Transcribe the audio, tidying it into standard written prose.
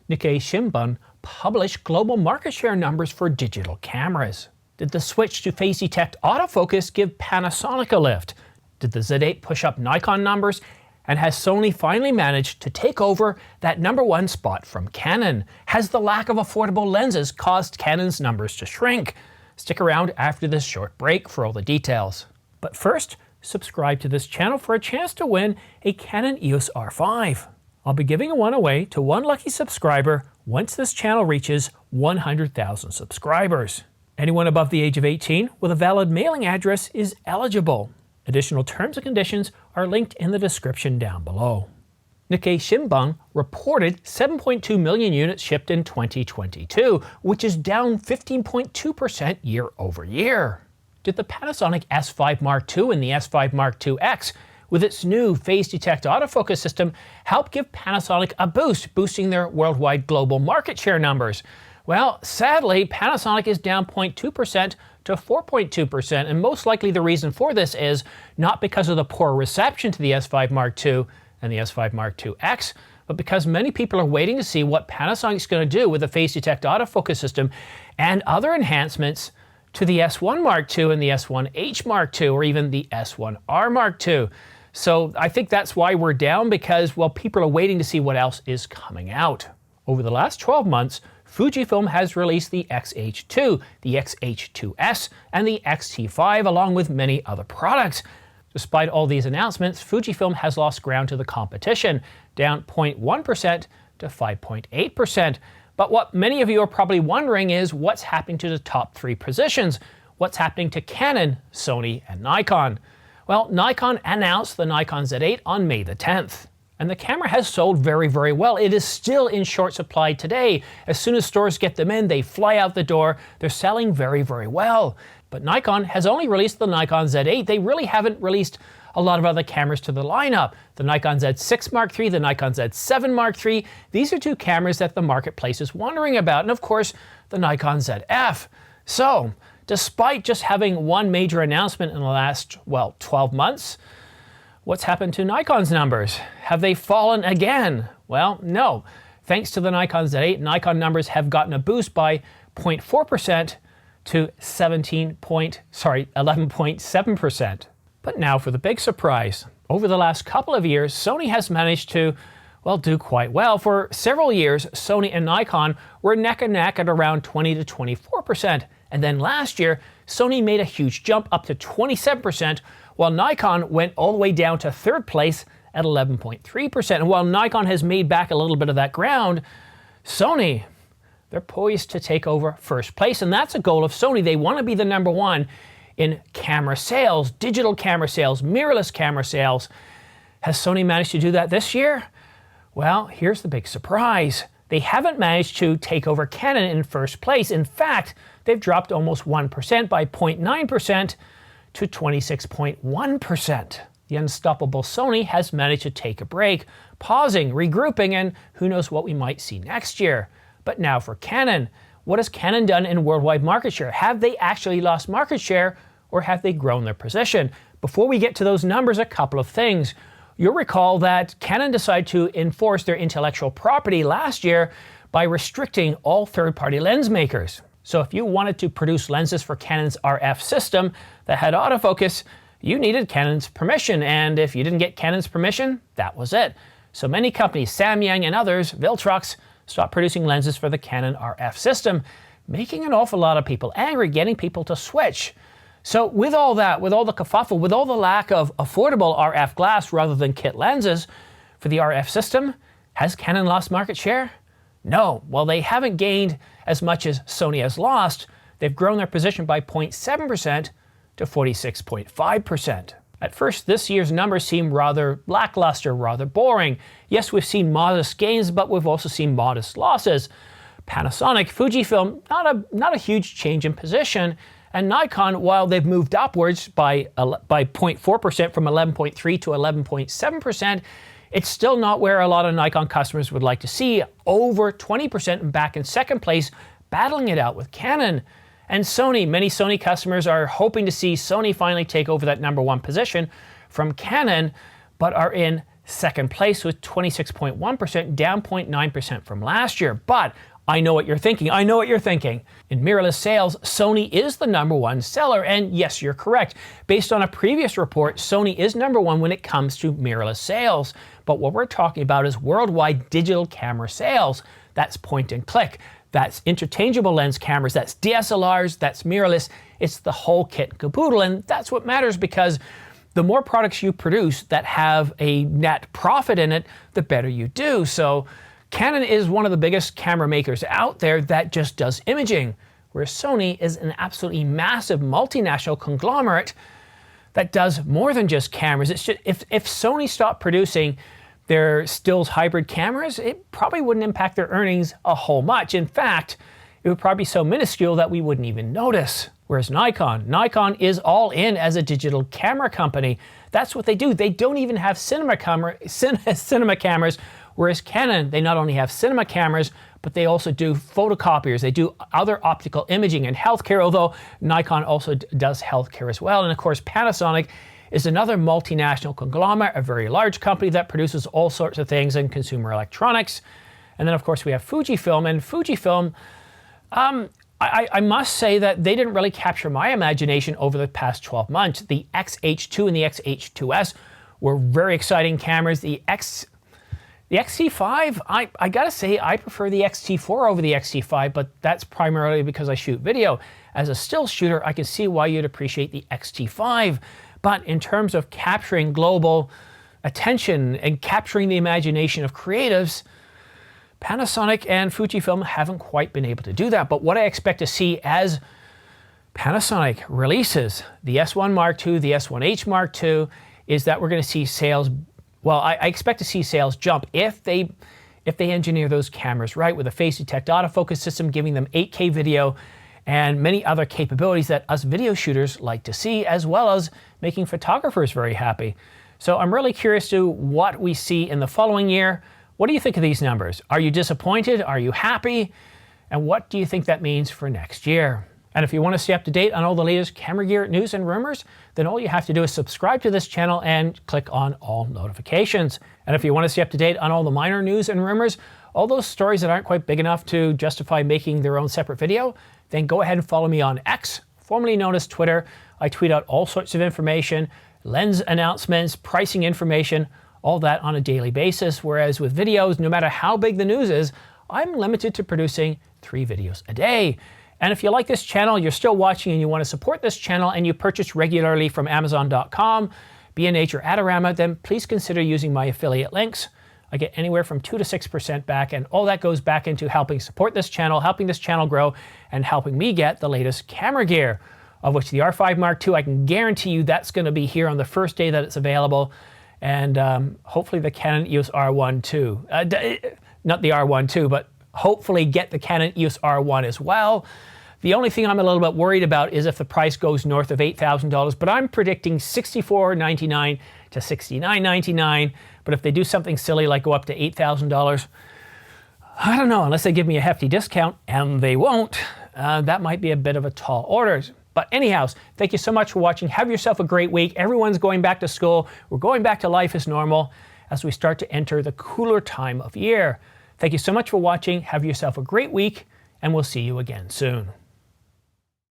Nikkei Shimbun published global market share numbers for digital cameras. Did the switch to phase detect autofocus give Panasonic a lift? Did the Z8 push up Nikon numbers? And has Sony finally managed to take over that #1 spot from Canon? Has the lack of affordable lenses caused Canon's numbers to shrink? Stick around after this short break for all the details. But first, subscribe to this channel for a chance to win a Canon EOS R5. I'll be giving one away to one lucky subscriber once this channel reaches 100,000 subscribers. Anyone above the age of 18 with a valid mailing address is eligible. Additional terms and conditions are linked in the description down below. Nikkei Shimbun reported 7.2 million units shipped in 2022, which is down 15.2% year over year. Did the Panasonic S5 Mark II and the S5 Mark II X, with its new phase detect autofocus system, help give Panasonic a boost, boosting their worldwide global market share numbers? Well, sadly, Panasonic is down 0.2% to 4.2%, and most likely the reason for this is not because of the poor reception to the S5 Mark II and the S5 Mark II X, but because many people are waiting to see what Panasonic's going to do with the phase detect autofocus system and other enhancements to the S1 Mark II and the S1H Mark II, or even the S1R Mark II. So I think that's why we're down, because, well, people are waiting to see what else is coming out. Over the last 12 months, Fujifilm has released the X-H2, the X-H2S, and the X-T5, along with many other products. Despite all these announcements, Fujifilm has lost ground to the competition, down 0.1% to 5.8%. But what many of you are probably wondering is what's happening to the top 3 positions? What's happening to Canon, Sony, and Nikon? Well, Nikon announced the Nikon Z8 on May the 10th. And the camera has sold very, very well. It is still in short supply today. As soon as stores get them in, they fly out the door. They're selling very, very well. But Nikon has only released the Nikon Z8. They really haven't released a lot of other cameras to the lineup. The Nikon Z6 Mark III, the Nikon Z7 Mark III, these are 2 cameras that the marketplace is wondering about. And of course, the Nikon ZF. So, despite just having one major announcement in the last, 12 months, what's happened to Nikon's numbers? Have they fallen again? Well, no. Thanks to the Nikon Z8, Nikon numbers have gotten a boost by 0.4% to 11.7%. But now for the big surprise. Over the last couple of years, Sony has managed to, do quite well. For several years, Sony and Nikon were neck and neck at around 20 to 24%. And then last year, Sony made a huge jump up to 27%, while Nikon went all the way down to 3rd place at 11.3%. And while Nikon has made back a little bit of that ground, Sony, they're poised to take over 1st place. And that's a goal of Sony. They want to be the #1 in camera sales, digital camera sales, mirrorless camera sales. Has Sony managed to do that this year? Well, here's the big surprise. They haven't managed to take over Canon in 1st place. In fact, they've dropped almost 1% by 0.9% to 26.1%. The unstoppable Sony has managed to take a break, pausing, regrouping, and who knows what we might see next year. But now for Canon. What has Canon done in worldwide market share? Have they actually lost market share, or have they grown their position? Before we get to those numbers, a couple of things. You'll recall that Canon decided to enforce their intellectual property last year by restricting all third-party lens makers. So if you wanted to produce lenses for Canon's RF system that had autofocus, you needed Canon's permission, and if you didn't get Canon's permission, that was it. So many companies, Samyang and others, Viltrox, stopped producing lenses for the Canon RF system, making an awful lot of people angry, getting people to switch. So with all that, with all the kerfuffle, with all the lack of affordable RF glass rather than kit lenses for the RF system, has Canon lost market share? No. Well, they haven't gained as much as Sony has lost. They've grown their position by 0.7% to 46.5%. At first, this year's numbers seem rather lackluster, rather boring. Yes, we've seen modest gains, but we've also seen modest losses. Panasonic, Fujifilm, not a huge change in position. And Nikon, while they've moved upwards by 0.4% from 11.3 to 11.7%, it's still not where a lot of Nikon customers would like to see. Over 20% and back in 2nd place, battling it out with Canon. And Sony, many Sony customers are hoping to see Sony finally take over that #1 position from Canon, but are in Second place with 26.1%, down 0.9% from last year. But I know what you're thinking. I know what you're thinking. In mirrorless sales, Sony is the #1 seller, and yes, you're correct. Based on a previous report, Sony is #1 when it comes to mirrorless sales. But what we're talking about is worldwide digital camera sales. That's point and click. That's interchangeable lens cameras. That's DSLRs. That's mirrorless. It's the whole kit and caboodle, and that's what matters, because the more products you produce that have a net profit in it, the better you do. So Canon is one of the biggest camera makers out there that just does imaging, whereas Sony is an absolutely massive multinational conglomerate that does more than just cameras. It's just, if Sony stopped producing their stills hybrid cameras, it probably wouldn't impact their earnings a whole much. In fact, it would probably be so minuscule that we wouldn't even notice. Whereas Nikon is all in as a digital camera company. That's what they do. They don't even have cinema cameras, whereas Canon, they not only have cinema cameras, but they also do photocopiers. They do other optical imaging and healthcare, although Nikon also does healthcare as well. And of course, Panasonic is another multinational conglomerate, a very large company that produces all sorts of things in consumer electronics. And then of course we have Fujifilm, and Fujifilm, I must say that they didn't really capture my imagination over the past 12 months. The X-H2 and the X-H2S were very exciting cameras. The X-T5, I gotta say, I prefer the X-T4 over the X-T5, but that's primarily because I shoot video. As a still shooter, I can see why you'd appreciate the X-T5. But in terms of capturing global attention and capturing the imagination of creatives, Panasonic and Fujifilm haven't quite been able to do that. But what I expect to see as Panasonic releases the S1 Mark II, the S1H Mark II, is that we're going to see sales. Well, I expect to see sales jump if they engineer those cameras right, with a face detect autofocus system giving them 8K video and many other capabilities that us video shooters like to see, as well as making photographers very happy. So I'm really curious to what we see in the following year. What do you think of these numbers? Are you disappointed? Are you happy? And what do you think that means for next year? And if you want to stay up to date on all the latest camera gear news and rumors, then all you have to do is subscribe to this channel and click on all notifications. And if you want to stay up to date on all the minor news and rumors, all those stories that aren't quite big enough to justify making their own separate video, then go ahead and follow me on X, formerly known as Twitter. I tweet out all sorts of information, lens announcements, pricing information, all that on a daily basis. Whereas with videos, no matter how big the news is, I'm limited to producing 3 videos a day. And if you like this channel, you're still watching and you want to support this channel, and you purchase regularly from Amazon.com, B&H or Adorama, then please consider using my affiliate links. I get anywhere from 2 to 6% back, and all that goes back into helping support this channel, helping this channel grow, and helping me get the latest camera gear, of which the R5 Mark II, I can guarantee you that's going to be here on the first day that it's available. And hopefully the Canon EOS R1 too. Not the R1 too, but hopefully get the Canon EOS R1 as well. The only thing I'm a little bit worried about is if the price goes north of $8,000, but I'm predicting $64.99 to $69.99. But if they do something silly like go up to $8,000, I don't know, unless they give me a hefty discount, and they won't, that might be a bit of a tall order. But anyhow, thank you so much for watching. Have yourself a great week. Everyone's going back to school. We're going back to life as normal as we start to enter the cooler time of year. Thank you so much for watching. Have yourself a great week, and we'll see you again soon.